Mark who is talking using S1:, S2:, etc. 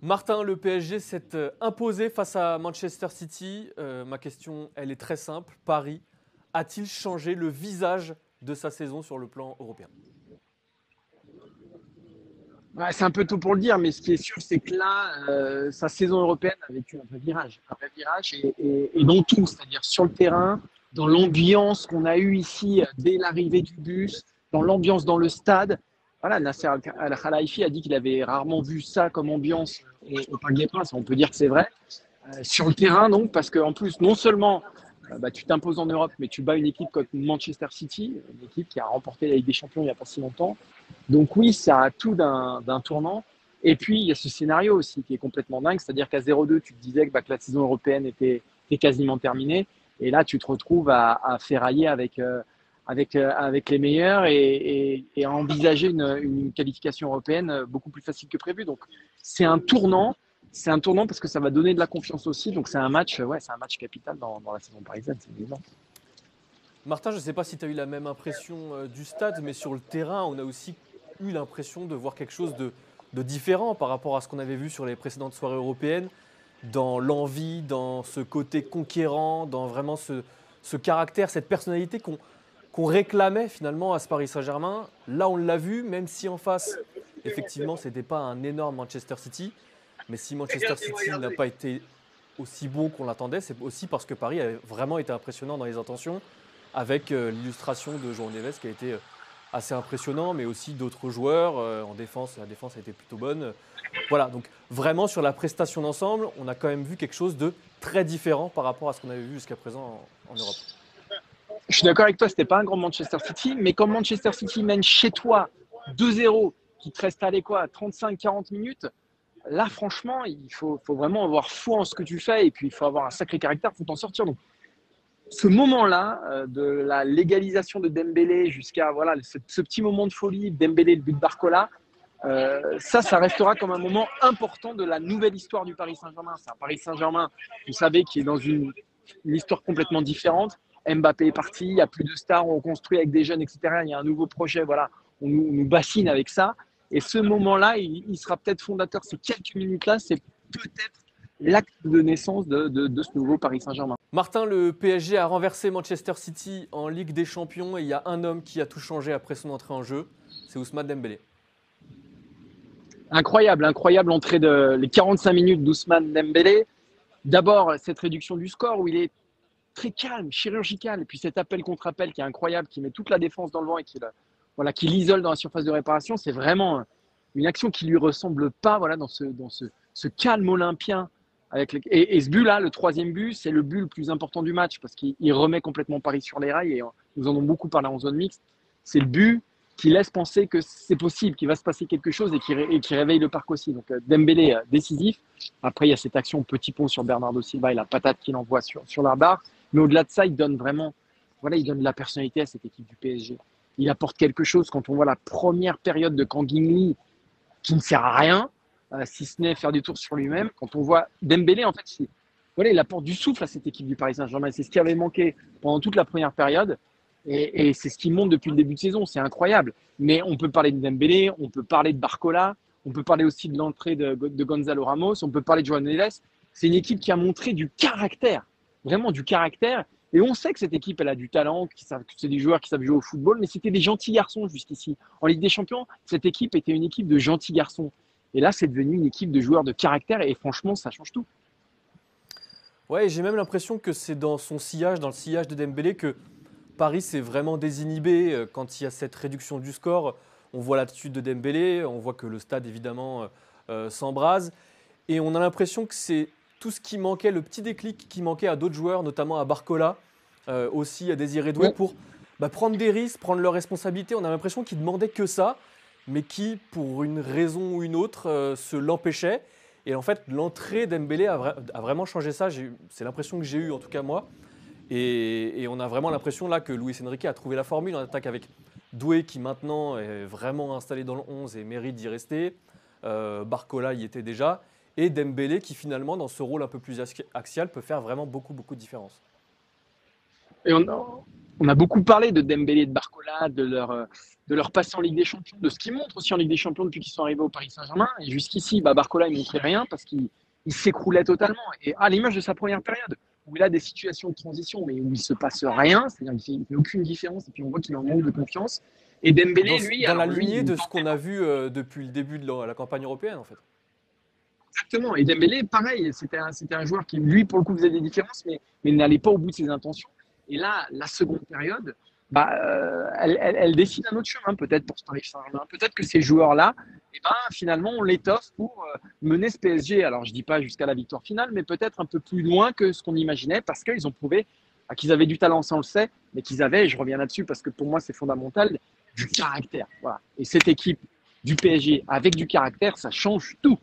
S1: Martin, le PSG s'est imposé face à Manchester City. Ma question, elle est très simple. Paris a-t-il changé le visage de sa saison sur le plan européen?
S2: Ouais, c'est un peu tôt pour le dire, mais ce qui est sûr, c'est que là, sa saison européenne a vécu un vrai virage et dans tout, c'est-à-dire sur le terrain, dans l'ambiance qu'on a eue ici dès l'arrivée du bus, dans l'ambiance dans le stade. Voilà, Nasser Al-Khelaifi a dit qu'il avait rarement vu ça comme ambiance au Parc des Princes. On peut dire que c'est vrai. Sur le terrain, donc, parce qu'en plus, non seulement tu t'imposes en Europe, mais tu bats une équipe comme Manchester City, une équipe qui a remporté la Ligue des Champions il n'y a pas si longtemps. Donc oui, ça a tout d'un tournant. Et puis, il y a ce scénario aussi qui est complètement dingue, c'est-à-dire qu'à 0-2, tu te disais que la saison européenne était quasiment terminée. Et là, tu te retrouves à ferrailler avec les meilleurs et à envisager une qualification européenne beaucoup plus facile que prévu. Donc, c'est un tournant. C'est un tournant parce que ça va donner de la confiance aussi. Donc, c'est un match capital dans la saison parisienne, c'est évident.
S1: Martin, je ne sais pas si tu as eu la même impression du stade, mais sur le terrain, on a aussi eu l'impression de voir quelque chose de différent par rapport à ce qu'on avait vu sur les précédentes soirées européennes, dans l'envie, dans ce côté conquérant, dans vraiment ce caractère, cette personnalité qu'on réclamait finalement à ce Paris Saint-Germain. Là, on l'a vu, même si en face, effectivement, ce n'était pas un énorme Manchester City. Mais si Manchester City n'a pas été aussi bon qu'on l'attendait, c'est aussi parce que Paris a vraiment été impressionnant dans les intentions, avec l'illustration de João Neves qui a été assez impressionnant, mais aussi d'autres joueurs. En défense, la défense a été plutôt bonne. Voilà, donc vraiment sur la prestation d'ensemble, on a quand même vu quelque chose de très différent par rapport à ce qu'on avait vu jusqu'à présent en Europe.
S2: Je suis d'accord avec toi, c'était pas un grand Manchester City, mais quand Manchester City mène chez toi 2-0, qui te reste allé quoi, 35-40 minutes, là franchement, faut vraiment avoir foi en ce que tu fais et puis il faut avoir un sacré caractère pour t'en sortir. Donc ce moment-là, de la légalisation de Dembélé jusqu'à voilà, ce petit moment de folie, Dembélé, le but de Barcola, ça restera comme un moment important de la nouvelle histoire du Paris Saint-Germain. C'est un Paris Saint-Germain, vous savez, qui est dans une histoire complètement différente. Mbappé est parti, il n'y a plus de stars, on construit avec des jeunes, etc. Il y a un nouveau projet, voilà, on nous bassine avec ça. Et ce moment-là, il sera peut-être fondateur. Ces quelques minutes-là, c'est peut-être l'acte de naissance de ce nouveau Paris Saint-Germain.
S1: Martin, le PSG a renversé Manchester City en Ligue des Champions et il y a un homme qui a tout changé après son entrée en jeu, c'est Ousmane Dembélé.
S2: Incroyable, incroyable entrée de les 45 minutes d'Ousmane Dembélé. D'abord, cette réduction du score où il est très calme, chirurgical. Et puis cet appel contre appel qui est incroyable, qui met toute la défense dans le vent et voilà, qui l'isole dans la surface de réparation. C'est vraiment une action qui lui ressemble pas voilà, ce calme olympien. Et ce but-là, le troisième but, c'est le but le plus important du match parce qu'il remet complètement Paris sur les rails et nous en avons beaucoup parlé en zone mixte. C'est le but qui laisse penser que c'est possible, qu'il va se passer quelque chose et qui réveille le parc aussi. Donc Dembélé décisif. Après, il y a cette action petit pont sur Bernardo Silva et la patate qu'il envoie sur la barre. Mais au-delà de ça, il donne vraiment, voilà, il donne de la personnalité à cette équipe du PSG. Il apporte quelque chose quand on voit la première période de Kangin qui ne sert à rien, si ce n'est faire des tours sur lui-même. Quand on voit Dembélé, en fait, voilà, il apporte du souffle à cette équipe du Paris Saint-Germain. C'est ce qui avait manqué pendant toute la première période. Et c'est ce qui monte depuis le début de saison. C'est incroyable. Mais on peut parler de Dembélé, on peut parler de Barcola, on peut parler aussi de l'entrée de Gonzalo Ramos, on peut parler de João Neves. C'est une équipe qui a montré du caractère, vraiment du caractère. Et on sait que cette équipe, elle a du talent, que c'est des joueurs qui savent jouer au football, mais c'était des gentils garçons jusqu'ici. En Ligue des Champions, cette équipe était une équipe de gentils garçons. Et là, c'est devenu une équipe de joueurs de caractère et franchement, ça change tout.
S1: Ouais, j'ai même l'impression que c'est dans son sillage, dans le sillage de Dembélé, que Paris s'est vraiment désinhibé quand il y a cette réduction du score. On voit l'attitude de Dembélé, on voit que le stade évidemment s'embrase. Et on a l'impression que c'est tout ce qui manquait, le petit déclic qui manquait à d'autres joueurs, notamment à Barcola, aussi à Désiré Doué,
S2: Ouais.
S1: pour prendre des risques, prendre leurs responsabilités. On a l'impression qu'ils ne demandaient que ça, mais qui, pour une raison ou une autre, se l'empêchait. Et en fait, l'entrée d'Embélé a vraiment changé ça. C'est l'impression que j'ai eue, en tout cas moi. Et on a vraiment l'impression là que Luis Enrique a trouvé la formule en attaque avec Doué qui maintenant est vraiment installé dans le 11 et mérite d'y rester. Barcola y était déjà. Et Dembélé qui finalement dans ce rôle un peu plus axial peut faire vraiment beaucoup de différence.
S2: Et On a beaucoup parlé de Dembélé et de Barcola, de leur passé en Ligue des Champions, de ce qu'ils montrent aussi en Ligue des Champions depuis qu'ils sont arrivés au Paris Saint-Germain. Et jusqu'ici, Barcola, il montrait rien parce qu'il s'écroulait totalement. Et à l'image de sa première période, où il a des situations de transition, mais où il ne se passe rien, c'est-à-dire qu'il ne fait aucune différence, et puis on voit qu'il en manque de confiance. Et Dembélé, lui,
S1: Dans la
S2: alors lui,
S1: lignée
S2: il
S1: de ce
S2: tentait
S1: qu'on a vu depuis le début de la campagne européenne, en fait.
S2: exactement. Et Dembélé, pareil, c'était un joueur qui, lui, pour le coup, faisait des différences, mais n'allait pas au bout de ses intentions. Et là, la seconde période, elle dessine un autre chemin, peut-être pour ce Paris Saint-Germain. Peut-être que ces joueurs-là, finalement, on l'étoffe pour mener ce PSG. Alors, je ne dis pas jusqu'à la victoire finale, mais peut-être un peu plus loin que ce qu'on imaginait, parce qu'ils ont prouvé qu'ils avaient du talent, ça on le sait, mais qu'ils avaient, et je reviens là-dessus parce que pour moi, c'est fondamental, du caractère. Voilà. Et cette équipe du PSG avec du caractère, ça change tout.